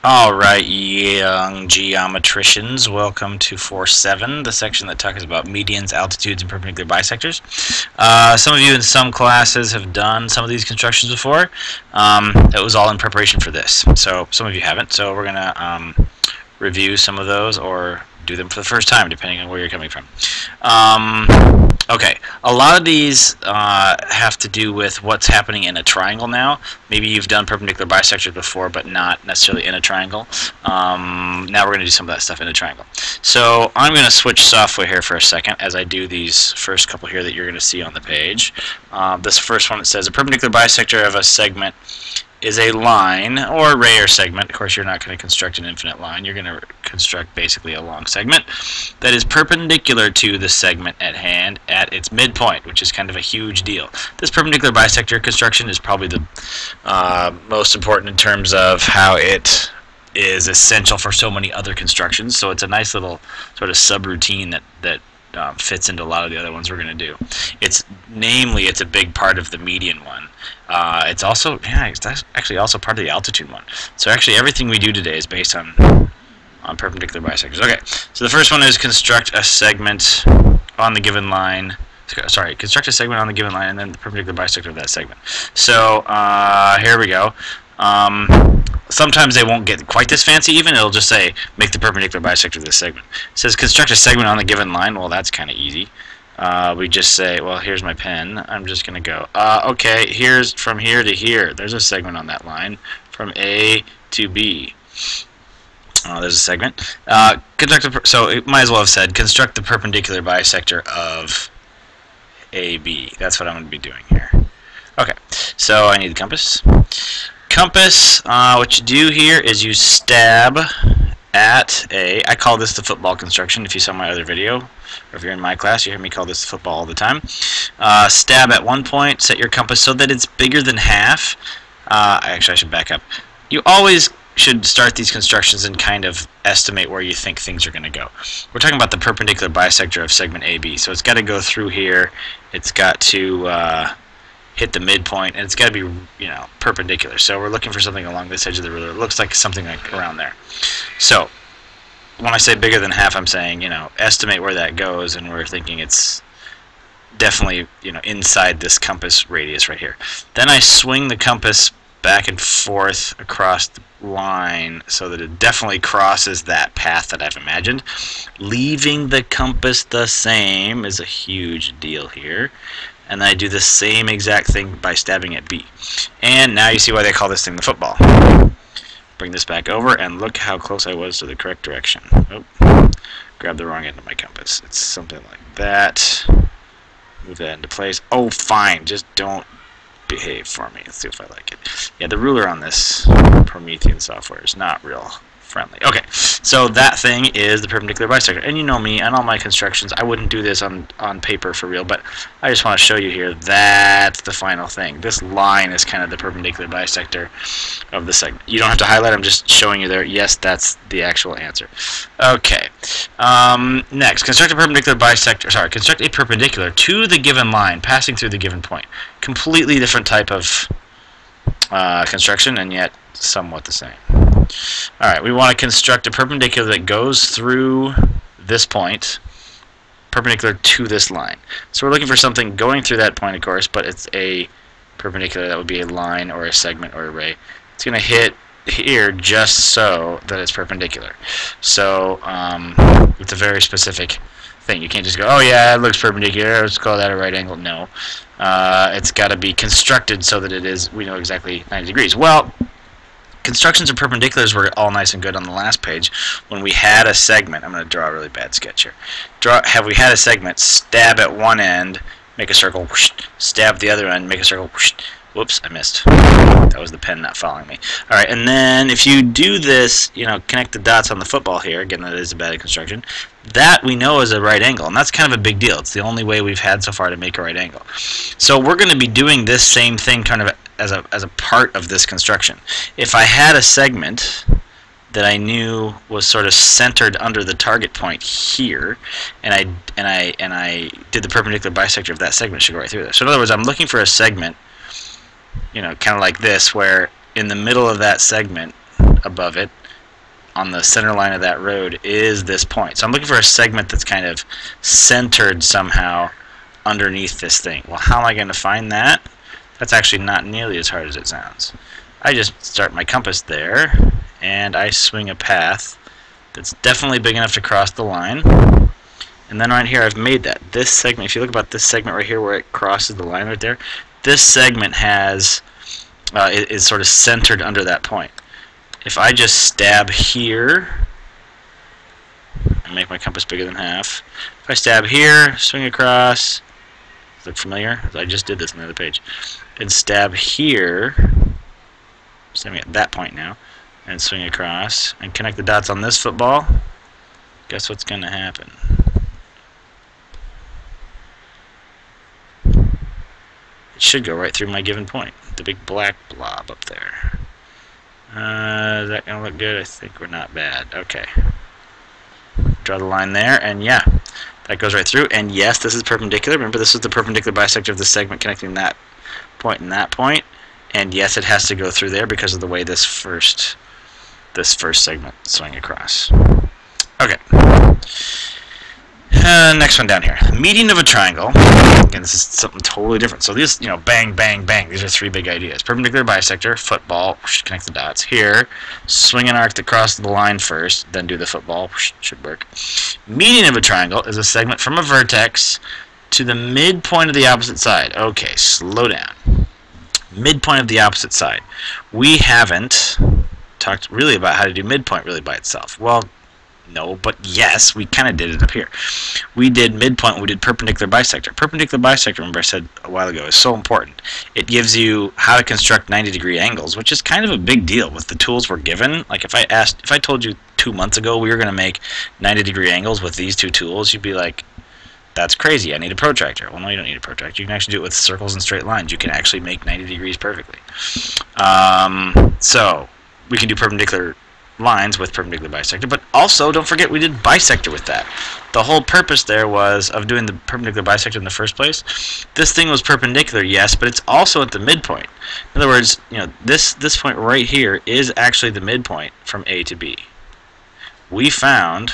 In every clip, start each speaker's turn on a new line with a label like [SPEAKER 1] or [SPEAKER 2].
[SPEAKER 1] Alright, young geometricians, welcome to 4.7, the section that talks about medians, altitudes, and perpendicular bisectors. Some of you in some classes have done some of these constructions before. It was all in preparation for this, so some of you haven't, so we're going to review some of those or do them for the first time, depending on where you're coming from. Okay, a lot of these have to do with what's happening in a triangle now. Maybe you've done perpendicular bisectors before, but not necessarily in a triangle. Now we're going to do some of that stuff in a triangle. So I'm going to switch software here for a second as I do these first couple here that you're going to see on the page. This first one, it says a perpendicular bisector of a segment is a line or ray or segment. Of course, you're not going to construct an infinite line. You're going to construct basically a long segment that is perpendicular to the segment at hand at its midpoint, which is kind of a huge deal. This perpendicular bisector construction is probably the most important in terms of how it is essential for so many other constructions. So it's a nice little sort of subroutine that fits into a lot of the other ones we're going to do. It's a big part of the median one. It's also, it's actually also part of the altitude one. So actually everything we do today is based on perpendicular bisectors. Okay, so the first one is construct a segment on the given line. Sorry, construct a segment on the given line and then the perpendicular bisector of that segment. So here we go. Sometimes they won't get quite this fancy even. It'll just say, make the perpendicular bisector of this segment. It says, construct a segment on the given line. Well, that's kind of easy. We just say, well, here's my pen. I'm just going to go, okay, here's from here to here. There's a segment on that line from A to B. There's a segment. So it might as well have said, construct the perpendicular bisector of AB. That's what I'm going to be doing here. Okay, so I need the compass. Compass, what you do here is you stab at I call this the football construction. If you saw my other video, or if you're in my class, you hear me call this football all the time. Stab at one point, set your compass so that it's bigger than half. Actually, I should back up. You always should start these constructions and kind of estimate where you think things are going to go. We're talking about the perpendicular bisector of segment AB, so it's got to go through here. It's got to hit the midpoint, and it's got to be, perpendicular. So we're looking for something along this edge of the ruler. It looks like something like around there. So when I say bigger than half, I'm saying, estimate where that goes, and we're thinking it's definitely, inside this compass radius right here. Then I swing the compass back and forth across the line so that it definitely crosses that path that I've imagined. Leaving the compass the same is a huge deal here. And then I do the same exact thing by stabbing at B. And now you see why they call this thing the football. Bring this back over, and look how close I was to the correct direction. Oh, grab the wrong end of my compass. It's something like that. Move that into place. Oh, fine. Just don't behave for me. Let's see if I like it. Yeah, the ruler on this Promethean software is not real friendly. Okay, so that thing is the perpendicular bisector. And you know me, and all my constructions, I wouldn't do this on paper for real, but I just want to show you here, that's the final thing. This line is kind of the perpendicular bisector of the segment. You don't have to highlight, I'm just showing you there. Yes, that's the actual answer. Okay, next, construct a perpendicular to the given line, passing through the given point. Completely different type of construction, and yet somewhat the same. Alright, we want to construct a perpendicular that goes through this point, perpendicular to this line. So we're looking for something going through that point, of course, but it's a perpendicular that would be a line or a segment or a ray. It's going to hit here just so that it's perpendicular. So it's a very specific thing. You can't just go, oh yeah, it looks perpendicular, let's call that a right angle. No. It's got to be constructed so that it is, we know exactly 90 degrees. Well, constructions of perpendiculars were all nice and good on the last page when we had a segment. I'm going to draw a really bad sketch here. Have we had a segment, stab at one end, make a circle, whoosh, stab at the other end, make a circle, whoosh. Whoops, I missed. That was the pen not following me. Alright, and then if you do this, connect the dots on the football here, again, that is a bad construction, that we know is a right angle, and that's kind of a big deal. It's the only way we've had so far to make a right angle. So we're going to be doing this same thing kind of as a part of this construction. If I had a segment that I knew was sort of centered under the target point here, and I did the perpendicular bisector of that segment, it should go right through there. So in other words, I'm looking for a segment, kind of like this, where in the middle of that segment, above it, on the center line of that road, is this point. So I'm looking for a segment that's kind of centered somehow underneath this thing. Well, how am I going to find that? That's actually not nearly as hard as it sounds. I just start my compass there, and I swing a path that's definitely big enough to cross the line. And then right here, I've made that. This segment, if you look about this segment right here where it crosses the line right there, this segment has is sort of centered under that point. If I just stab here and make my compass bigger than half, if I stab here, swing across, look familiar? I just did this on the other page, and stab here, stabbing at that point now, and swing across, and connect the dots on this football, guess what's going to happen? It should go right through my given point, the big black blob up there. Is that going to look good? I think we're not bad. Okay. Draw the line there, and yeah, that goes right through. And yes, this is perpendicular. Remember, this is the perpendicular bisector of the segment connecting that point and that point. And yes, it has to go through there because of the way this first segment swing across. Okay. Next one down here. Median of a triangle. Again, this is something totally different. So these, bang, bang, bang. These are three big ideas. Perpendicular bisector, football, connect the dots. Here, swing an arc to cross the line first, then do the football, should work. Median of a triangle is a segment from a vertex to the midpoint of the opposite side. Okay, slow down. Midpoint of the opposite side. We haven't talked really about how to do midpoint really by itself. Well, no, but yes, we kind of did it up here. We did midpoint, we did perpendicular bisector. Perpendicular bisector, remember I said a while ago, is so important. It gives you how to construct 90-degree angles, which is kind of a big deal with the tools we're given. Like if I told you 2 months ago we were going to make 90-degree angles with these two tools, you'd be like, that's crazy, I need a protractor. Well, no, you don't need a protractor. You can actually do it with circles and straight lines. You can actually make 90 degrees perfectly. So we can do perpendicular lines with perpendicular bisector, but also don't forget we did bisector with that. The whole purpose there was of doing the perpendicular bisector in the first place. This thing was perpendicular, yes, but it's also at the midpoint. In other words, this point right here is actually the midpoint from A to B. We found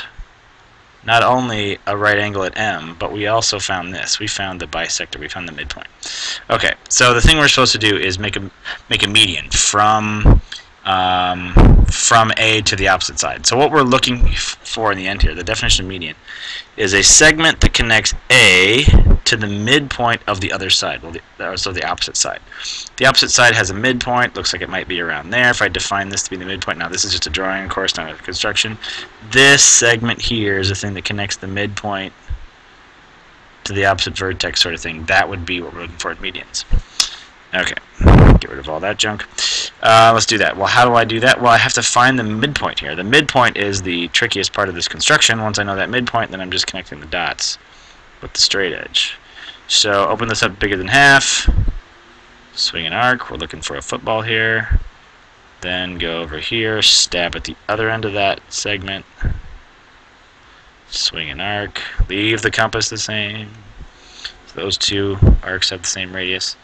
[SPEAKER 1] not only a right angle at M, but we also found this. We found the bisector. We found the midpoint. Okay, so the thing we're supposed to do is make a median from A to the opposite side. So what we're looking for in the end here, the definition of median, is a segment that connects A to the midpoint of the other side, so the opposite side. The opposite side has a midpoint, looks like it might be around there. If I define this to be the midpoint, now this is just a drawing, of course, not a construction. This segment here is the thing that connects the midpoint to the opposite vertex sort of thing. That would be what we're looking for at medians. Okay, get rid of all that junk. Let's do that. Well, how do I do that? Well, I have to find the midpoint here. The midpoint is the trickiest part of this construction. Once I know that midpoint, then I'm just connecting the dots with the straight edge. So open this up bigger than half. Swing an arc. We're looking for a football here. Then go over here, stab at the other end of that segment. Swing an arc. Leave the compass the same. So those two arcs have the same radius.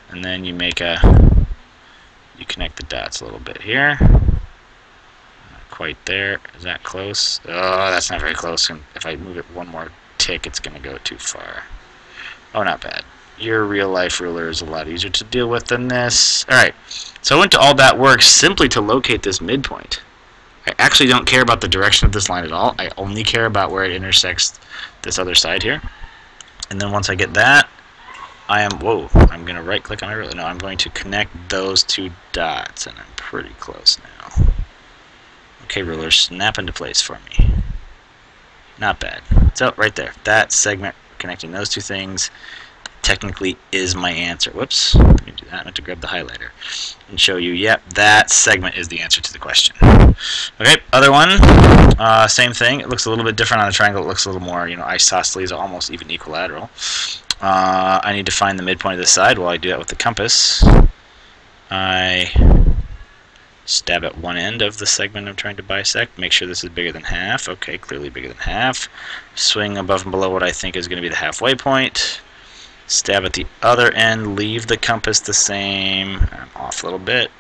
[SPEAKER 1] And then you you connect the dots a little bit here. Not quite there. Is that close? Oh, that's not very close. And if I move it one more tick, it's going to go too far. Oh, not bad. Your real-life ruler is a lot easier to deal with than this. Alright, so I went to all that work simply to locate this midpoint. I actually don't care about the direction of this line at all. I only care about where it intersects this other side here. And then once I get that, I'm going to right click on my ruler. No, I'm going to connect those two dots, and I'm pretty close now. Okay, ruler, snap into place for me. Not bad. So right there, that segment connecting those two things technically is my answer. Whoops, let me do that. I have to grab the highlighter and show you, yep, that segment is the answer to the question. Okay, other one, same thing. It looks a little bit different on a triangle. It looks a little more, isosceles, almost even equilateral. I need to find the midpoint of this side. Well, I do that with the compass. I stab at one end of the segment I'm trying to bisect. Make sure this is bigger than half. Okay, clearly bigger than half. Swing above and below what I think is going to be the halfway point. Stab at the other end. Leave the compass the same. I'm off a little bit.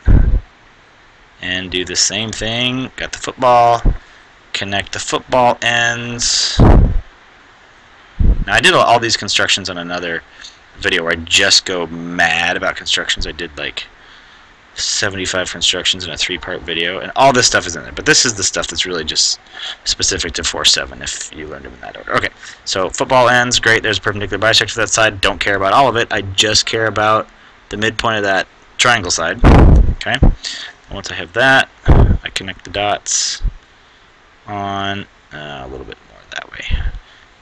[SPEAKER 1] and do the same thing. Got the football, connect the football ends. Now I did all these constructions on another video where I just go mad about constructions. I did like 75 constructions in a 3-part video, and all this stuff is in there, but this is the stuff that's really just specific to 4.7 if you learned them in that order. Okay, so football ends, great, there's a perpendicular bisector to that side, don't care about all of it, I just care about the midpoint of that triangle side. Okay, and once I have that, I connect the dots on a little bit more that way.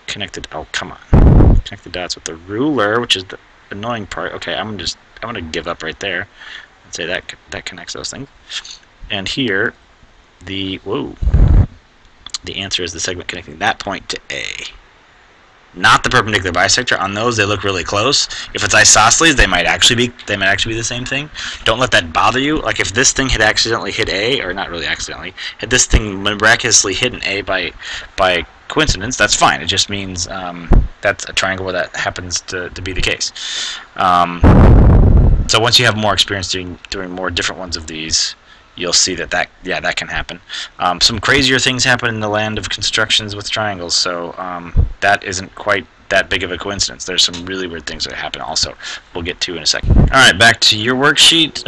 [SPEAKER 1] Connected, oh come on, connect the dots with the ruler, which is the annoying part. Okay, I'm gonna give up right there. Say that connects those things. And here, the answer is the segment connecting that point to A. Not the perpendicular bisector. On those, they look really close. If it's isosceles, they might actually be the same thing. Don't let that bother you. Like if this thing had accidentally hit A, or not really accidentally, had this thing miraculously hit an A by coincidence, that's fine. It just means that's a triangle where that happens to be the case. So once you have more experience doing more different ones of these, you'll see that can happen. Some crazier things happen in the land of constructions with triangles, so that isn't quite that big of a coincidence. There's some really weird things that happen also. We'll get to in a second. Alright, back to your worksheet.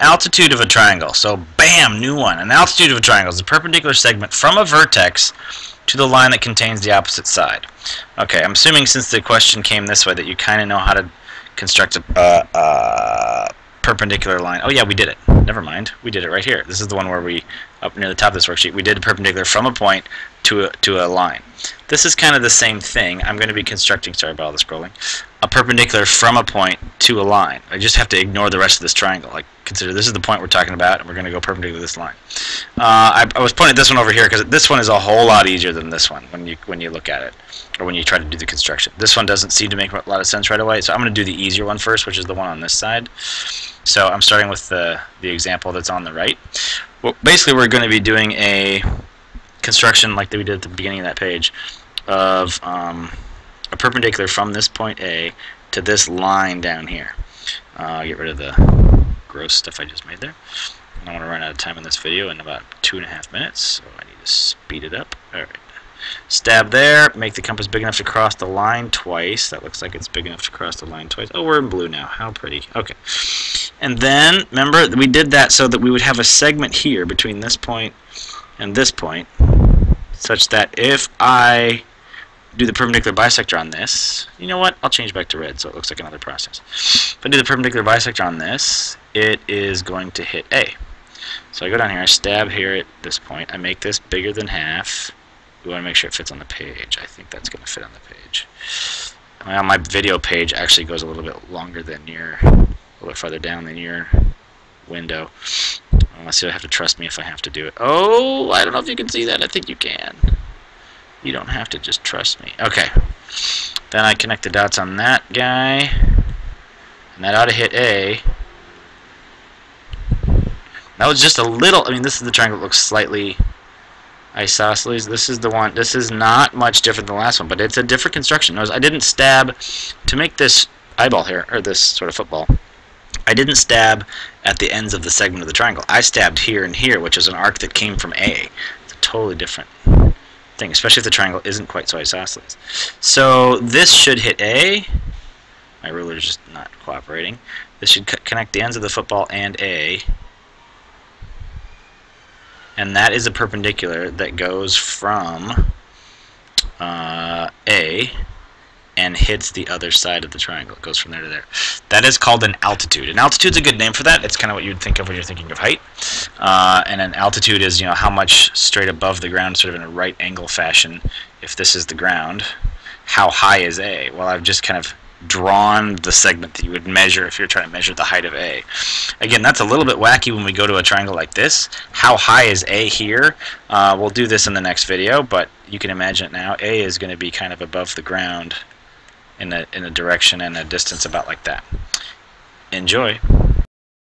[SPEAKER 1] Altitude of a triangle. So bam, new one. An altitude of a triangle is a perpendicular segment from a vertex to the line that contains the opposite side. Okay, I'm assuming since the question came this way that you kind of know how to construct a perpendicular line. Oh yeah, we did it. Never mind. We did it right here. This is the one where we, up near the top of this worksheet, we did a perpendicular from a point to a line. This is kind of the same thing. I'm going to be constructing, sorry about all the scrolling, a perpendicular from a point to a line. I just have to ignore the rest of this triangle. Like, consider this is the point we're talking about, and we're going to go perpendicular to this line. I was pointing at this one over here because this one is a whole lot easier than this one when you look at it, or when you try to do the construction. This one doesn't seem to make a lot of sense right away, so I'm going to do the easier one first, which is the one on this side. So I'm starting with the example that's on the right. Well, basically, we're going to be doing a construction like that we did at the beginning of that page of a perpendicular from this point A to this line down here. Get rid of the gross stuff I just made there. I don't want to run out of time in this video in about 2.5 minutes, so I need to speed it up. Alright. Stab there, make the compass big enough to cross the line twice. That looks like it's big enough to cross the line twice. Oh, we're in blue now. How pretty. Okay. And then, remember, we did that so that we would have a segment here between this point and this point, such that if I do the perpendicular bisector on this, you know what? I'll change back to red so it looks like another process. If I do the perpendicular bisector on this, it is going to hit A. So I go down here, I stab here at this point, I make this bigger than half. We want to make sure it fits on the page. I think that's going to fit on the page. Well, my video page actually goes a little bit longer than your, a little bit farther down than your window. Unless you'll have to trust me if I have to do it. Oh, I don't know if you can see that. I think you can. You don't have to just trust me. Okay. Then I connect the dots on that guy. And that ought to hit A. That was just a little, I mean, this is the triangle that looks slightly isosceles. This is the one, this is not much different than the last one, but it's a different construction. Notice I didn't stab, to make this eyeball here, or this sort of football, I didn't stab at the ends of the segment of the triangle. I stabbed here and here, which is an arc that came from A. It's a totally different thing, especially if the triangle isn't quite so isosceles. So this should hit A. My ruler is just not cooperating. This should connect the ends of the football and A. And that is a perpendicular that goes from A and hits the other side of the triangle. It goes from there to there. That is called an altitude. An altitude's a good name for that. It's kind of what you'd think of when you're thinking of height. And an altitude is, you know, how much straight above the ground, sort of in a right angle fashion. If this is the ground, how high is A? Well, I've just kind of drawn the segment that you would measure if you're trying to measure the height of A. Again, that's a little bit wacky when we go to a triangle like this. How high is A here? We'll do this in the next video, but you can imagine it now. A is going to be kind of above the ground in a direction and a distance about like that. Enjoy.